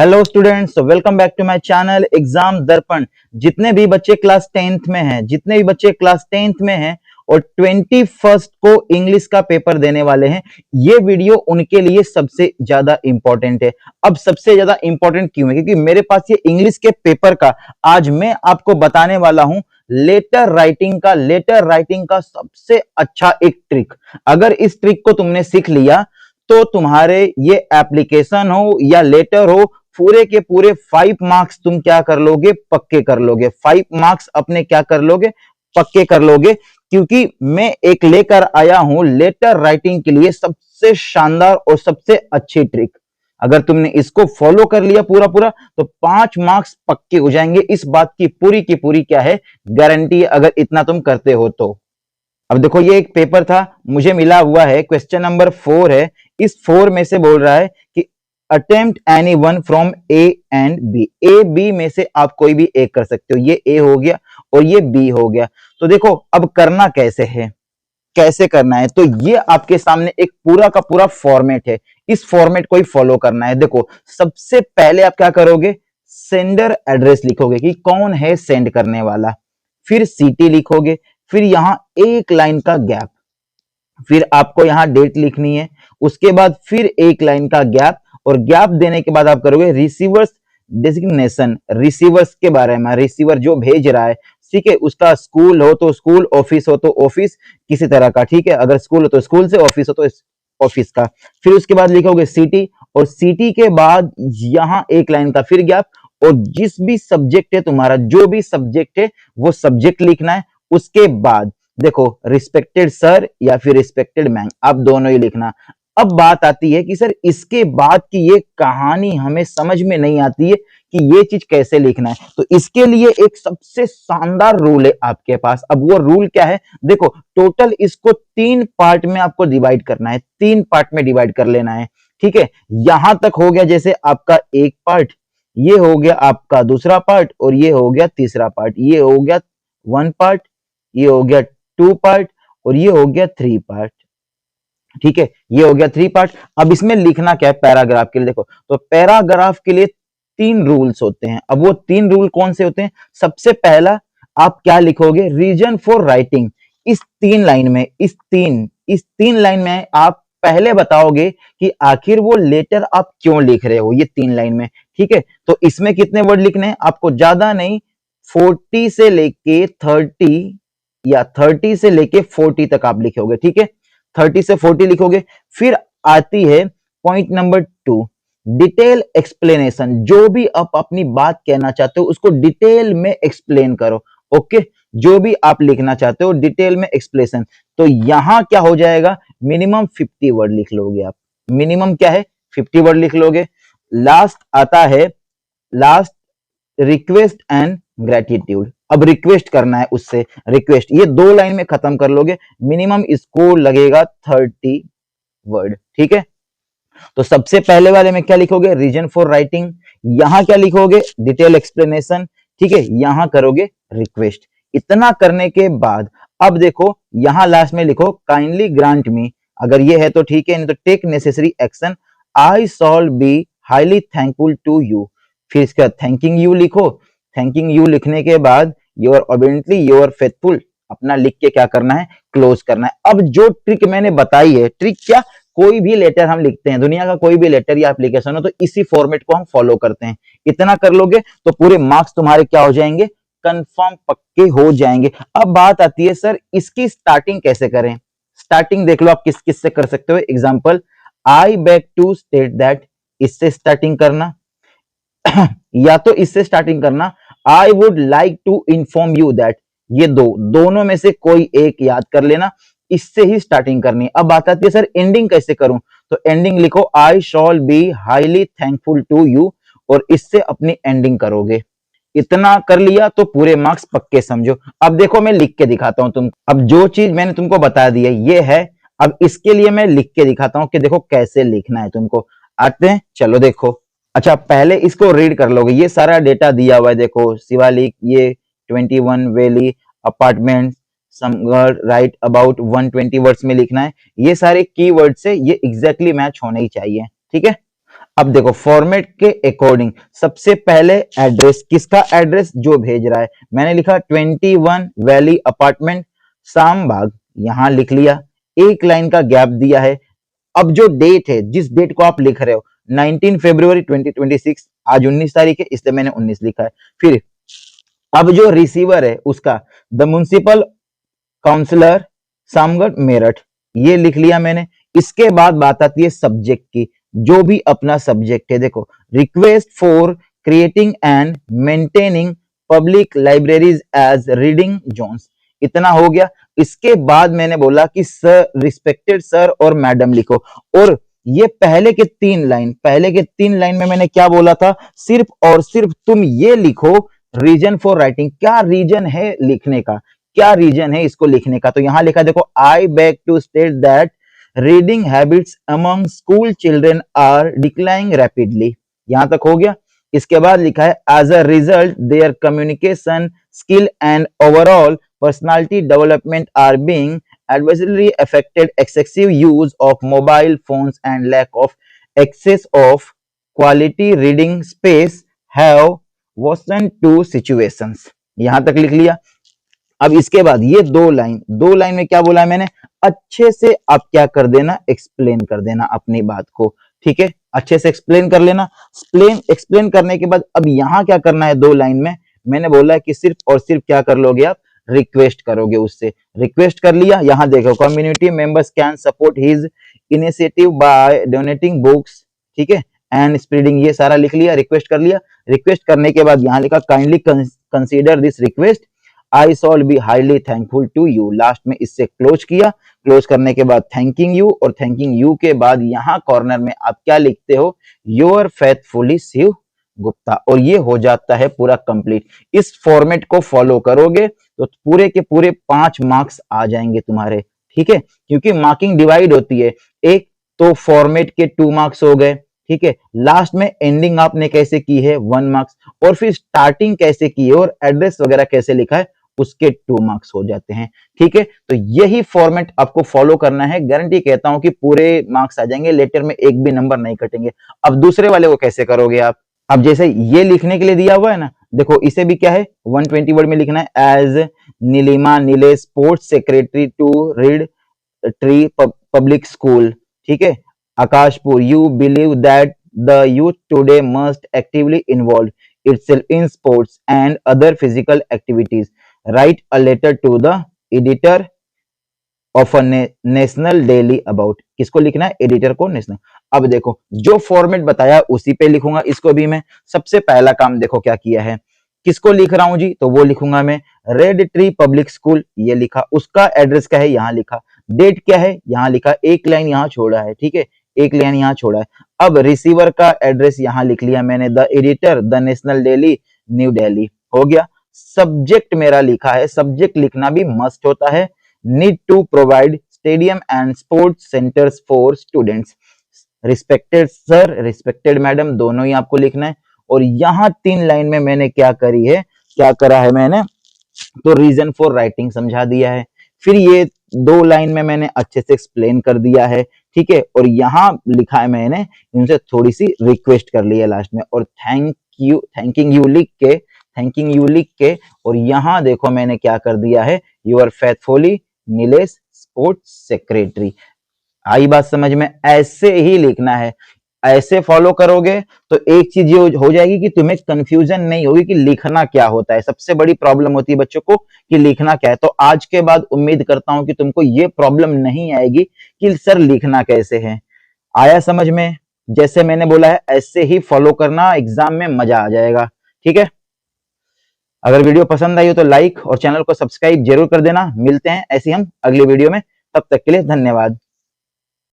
Hello students, welcome back to my channel exam Darpan. जितने भी बच्चे क्लास 10th में हैं और 21st को इंग्लिश का पेपर देने वाले हैं, ये वीडियो उनके लिए सबसे ज्यादा इंपॉर्टेंट है। अब सबसे ज्यादा इंपॉर्टेंट क्यों है? क्योंकि मेरे पास ये इंग्लिश के पेपर का आज मैं आपको बताने वाला हूं लेटर राइटिंग का सबसे अच्छा एक ट्रिक। अगर इस ट्रिक को तुमने सीख लिया तो तुम्हारे ये एप्लीकेशन हो या लेटर हो, पूरे के पूरे 5 मार्क्स तुम क्या कर लोगे? पक्के कर लोगे। 5 मार्क्स अपने क्या कर लोगे? पक्के कर लोगे। क्योंकि मैं एक लेकर आया हूं लेटर राइटिंग के लिए सबसे शानदार और सबसे अच्छी ट्रिक। अगर तुमने इसको फॉलो कर लिया पूरा पूरा तो 5 मार्क्स पक्के हो जाएंगे। इस बात की पूरी क्या है? गारंटी है, अगर इतना तुम करते हो तो। अब देखो, ये एक पेपर था, मुझे मिला हुआ है, क्वेश्चन नंबर 4 है। इस 4 में से बोल रहा है कि attempt any one from A and B. A B में से आप कोई भी एक कर सकते हो। ये ए हो गया और ये बी हो गया। तो देखो अब करना कैसे है, कैसे करना है, तो ये आपके सामने एक पूरा का पूरा फॉर्मेट है। इस फॉर्मेट को ही फॉलो करना है। देखो, सबसे पहले आप क्या करोगे? सेंडर एड्रेस लिखोगे कि कौन है सेंड करने वाला, फिर सिटी लिखोगे, फिर यहां एक लाइन का गैप, फिर आपको यहां डेट लिखनी है, उसके बाद फिर एक लाइन का गैप, और गैप देने के बाद आप करोगे रिसीवर्स डेजिग्नेशन। रिसीवर्स के बारे में, रिसीवर जो भेज रहा है, ठीक है, उसका स्कूल हो तो स्कूल, ऑफिस हो तो ऑफिस, किसी तरह का, ठीक है। अगर स्कूल हो तो स्कूल से, ऑफिस हो तो ऑफिस का। फिर उसके बाद लिखोगे सिटी, और सिटी के बाद यहां एक लाइन का फिर गैप, और जिस भी सब्जेक्ट है तुम्हारा, जो भी सब्जेक्ट है वो सब्जेक्ट लिखना है। उसके बाद देखो, रिस्पेक्टेड सर या फिर रिस्पेक्टेड मैम, आप दोनों ही लिखना। अब बात आती है कि सर इसके बाद की ये कहानी हमें समझ में नहीं आती है कि ये चीज कैसे लिखना है। तो इसके लिए एक सबसे शानदार रूल है आपके पास। अब वो रूल क्या है? देखो, टोटल इसको 3 पार्ट में आपको डिवाइड करना है, 3 पार्ट में डिवाइड कर लेना है, ठीक है। यहां तक हो गया जैसे आपका एक पार्ट, ये हो गया आपका दूसरा पार्ट, और ये हो गया तीसरा पार्ट, ये हो गया 1 पार्ट, ये हो गया 2 पार्ट, और ये हो गया 3 पार्ट, ठीक है। ये हो गया 3 पार्ट। अब इसमें लिखना क्या है पैराग्राफ के लिए? देखो, तो पैराग्राफ के लिए 3 रूल्स होते हैं। अब वो 3 रूल कौन से होते हैं? सबसे पहला, आप क्या लिखोगे? Reason for writing. इस 3 लाइन में, इस तीन लाइन में आप पहले बताओगे कि आखिर वो लेटर आप क्यों लिख रहे हो, ये 3 लाइन में, ठीक है। तो इसमें कितने वर्ड लिखने हैं आपको? ज्यादा नहीं, 40 से लेके 30 या 30 से लेके 40 तक आप लिखोगे, ठीक है। 30 से 40 लिखोगे। फिर आती है पॉइंट नंबर 2, डिटेल एक्सप्लेनेशन। जो भी आप अपनी बात कहना चाहते हो उसको डिटेल में एक्सप्लेन करो, ओके। जो भी आप लिखना चाहते हो डिटेल में एक्सप्लेनेशन। तो यहां क्या हो जाएगा? मिनिमम 50 वर्ड लिख लोगे आप। मिनिमम क्या है? 50 वर्ड लिख लोगे। लास्ट आता है, लास्ट, रिक्वेस्ट एंड ग्रेटिट्यूड। अब रिक्वेस्ट करना है उससे, रिक्वेस्ट, ये 2 लाइन में खत्म कर लोगे। मिनिमम इसको लगेगा 30 वर्ड, ठीक है। तो सबसे पहले वाले में क्या लिखोगे? Reason for writing. यहां क्या लिखोगे? डिटेल एक्सप्लेनेशन, ठीक है। यहां करोगे रिक्वेस्ट। इतना करने के बाद अब देखो, यहां लास्ट में लिखो काइंडली ग्रांट मी। अगर ये है तो ठीक है, नहीं तो take necessary action, I shall be highly thankful to you. फिर इसका थैंकिंग यू लिखो। थैंकिंग यू लिखने के बाद योर ऑब्वियसली योर फेथफुल, अपना लिख के क्या करना है? क्लोज करना है। अब जो ट्रिक मैंने बताई है, ट्रिक क्या, कोई भी लेटर हम लिखते हैं, दुनिया का कोई भी लेटर या एप्लीकेशन हो, तो इसी फॉर्मेट को हम फॉलो करते हैं। इतना कर लोगे तो पूरे मार्क्स तुम्हारे क्या हो जाएंगे? कंफर्म, पक्के हो जाएंगे। अब बात आती है सर इसकी स्टार्टिंग कैसे करें? स्टार्टिंग देख लो आप किस किस से कर सकते हो। Example, I beg to state that, इससे स्टार्टिंग करना या तो इससे स्टार्टिंग करना, I would like to inform you that. ये दोनों में से कोई एक याद कर लेना, इससे ही स्टार्टिंग करनी है। अब बात आती है सर एंडिंग कैसे करूं? तो एंडिंग लिखो, I shall be highly thankful to you, और इससे अपनी एंडिंग करोगे। इतना कर लिया तो पूरे मार्क्स पक्के समझो। अब देखो, मैं लिख के दिखाता हूं तुम। अब जो चीज मैंने तुमको बता दी है ये है, अब इसके लिए मैं लिख के दिखाता हूं कि देखो कैसे लिखना है तुमको। आते हैं, चलो देखो। अच्छा, पहले इसको रीड कर लोगे। ये सारा डेटा दिया हुआ है, देखो शिवालिक, ये 21 valley apartment, some girl write about 120 words में लिखना है। ये सारे कीवर्ड से ये एग्जैक्टली मैच होने ही चाहिए, ठीक है। अब देखो फॉर्मेट के अकॉर्डिंग सबसे पहले एड्रेस, किसका एड्रेस, जो भेज रहा है। मैंने लिखा 21 वैली अपार्टमेंट शामबाग, यहां लिख लिया, एक लाइन का गैप दिया है। अब जो डेट है, जिस डेट को आप लिख रहे हो 19 फरवरी 2026, आज 19 तारीख है इसलिए मैंने 19 लिखा है। फिर अब जो रिसीवर है उसका द म्युनिसिपल काउंसलर सामगढ़ मेरठ, ये लिख लिया मैंने। इसके बाद बात आती है सब्जेक्ट की, जो भी अपना सब्जेक्ट है। देखो request for creating and maintaining public libraries as reading zones, इतना हो गया। इसके बाद मैंने बोला कि सर, रिस्पेक्टेड सर और मैडम लिखो। और ये पहले के 3 लाइन में मैंने क्या बोला था, सिर्फ और सिर्फ तुम ये लिखो रीजन फॉर राइटिंग, क्या रीजन है लिखने का, क्या रीजन है इसको लिखने का। तो यहां लिखा देखो, I beg to state that reading habits among school children are declining rapidly, यहां तक हो गया। इसके बाद लिखा है as a result their communication skill and overall personality development are being adversely affected. Excessive use of mobile phones and lack of access of quality reading space have worsened two situations, यहां तक लिख लिया। अब इसके बाद ये 2 line में क्या बोला है मैंने, अच्छे से आप क्या कर देना, एक्सप्लेन कर देना अपनी बात को, ठीक है, अच्छे से एक्सप्लेन कर लेना। एक्सप्लेन करने के बाद अब यहां क्या करना है, 2 लाइन में मैंने बोला है कि सिर्फ और सिर्फ क्या कर लोगे आप, रिक्वेस्ट करोगे उससे। रिक्वेस्ट कर लिया, यहां देखो community members can support his initiative by donating books, ठीक है, एंड स्प्रेडिंग, ये सारा लिख लिया, रिक्वेस्ट कर लिया। रिक्वेस्ट करने के बाद यहां लिखा kindly consider this request, I shall be highly thankful to you, last में इससे क्लोज किया। क्लोज करने के बाद थैंकिंग यू, और थैंकिंग यू के बाद यहाँ कॉर्नर में आप क्या लिखते हो, योर फेथफुली शिव गुप्ता, और ये हो जाता है पूरा कंप्लीट। इस फॉर्मेट को फॉलो करोगे तो पूरे के पूरे 5 मार्क्स आ जाएंगे तुम्हारे, ठीक है, क्योंकि मार्किंग डिवाइड होती है, एक तो फॉर्मेट के 2 मार्क्स हो गए, ठीक है, लास्ट में एंडिंग आपने कैसे की है 1 मार्क्स, और फिर स्टार्टिंग कैसे की है और एड्रेस वगैरह कैसे लिखा है उसके 2 मार्क्स हो जाते हैं, ठीक है। तो यही फॉर्मेट आपको फॉलो करना है, गारंटी कहता हूं कि पूरे मार्क्स आ जाएंगे, लेटर में एक भी नंबर नहीं कटेंगे। अब दूसरे वाले को कैसे करोगे आप, अब जैसे ये लिखने के लिए दिया हुआ है ना, देखो इसे भी क्या है 120 वर्ड में लिखना है, as Nilima Neele sports secretary to read tree public school, ठीक है, Akashpur, you believe that the youth today must actively involve itself in sports and other physical activities. Write a letter to the editor of a national daily about, किसको लिखना है, editor को, national. अब देखो जो format बताया उसी पे लिखूंगा इसको भी मैं। सबसे पहला काम देखो क्या किया है, किसको लिख रहा हूं जी, तो वो लिखूंगा मैं रेड ट्री पब्लिक स्कूल, ये लिखा, उसका एड्रेस क्या है यहां लिखा, डेट क्या है यहां लिखा, एक लाइन यहां छोड़ा है, ठीक है, एक लाइन यहां छोड़ा है। अब रिसीवर का एड्रेस यहां लिख लिया मैंने, the editor the national daily new Delhi, हो गया। सब्जेक्ट मेरा लिखा है, सब्जेक्ट लिखना भी मस्ट होता है, need to provide stadium and sports centres for students, respected sir respected madam, दोनों ही आपको लिखना है। और यहां 3 लाइन में मैंने क्या करी है, क्या करा है मैंने, तो रीजन फॉर राइटिंग समझा दिया है। फिर ये 2 लाइन में मैंने अच्छे से एक्सप्लेन कर दिया है, ठीक है, और यहां लिखा है मैंने, इनसे थोड़ी सी रिक्वेस्ट कर ली है लास्ट में, और थैंकिंग यू लिख के, और यहां देखो मैंने क्या कर दिया है, your faithfully Nilesh sports secretary. आई बात समझ में, ऐसे ही लिखना है, ऐसे फॉलो करोगे तो एक चीज ये हो जाएगी कि तुम्हें कंफ्यूजन नहीं होगी कि लिखना क्या होता है। सबसे बड़ी प्रॉब्लम होती है बच्चों को कि लिखना क्या है, तो आज के बाद उम्मीद करता हूं कि तुमको ये प्रॉब्लम नहीं आएगी कि सर लिखना कैसे है। आया समझ में, जैसे मैंने बोला है ऐसे ही फॉलो करना, एग्जाम में मजा आ जाएगा, ठीक है। अगर वीडियो पसंद आई हो तो लाइक और चैनल को सब्सक्राइब जरूर कर देना। मिलते हैं ऐसे हम अगली वीडियो में, तब तक के लिए धन्यवाद।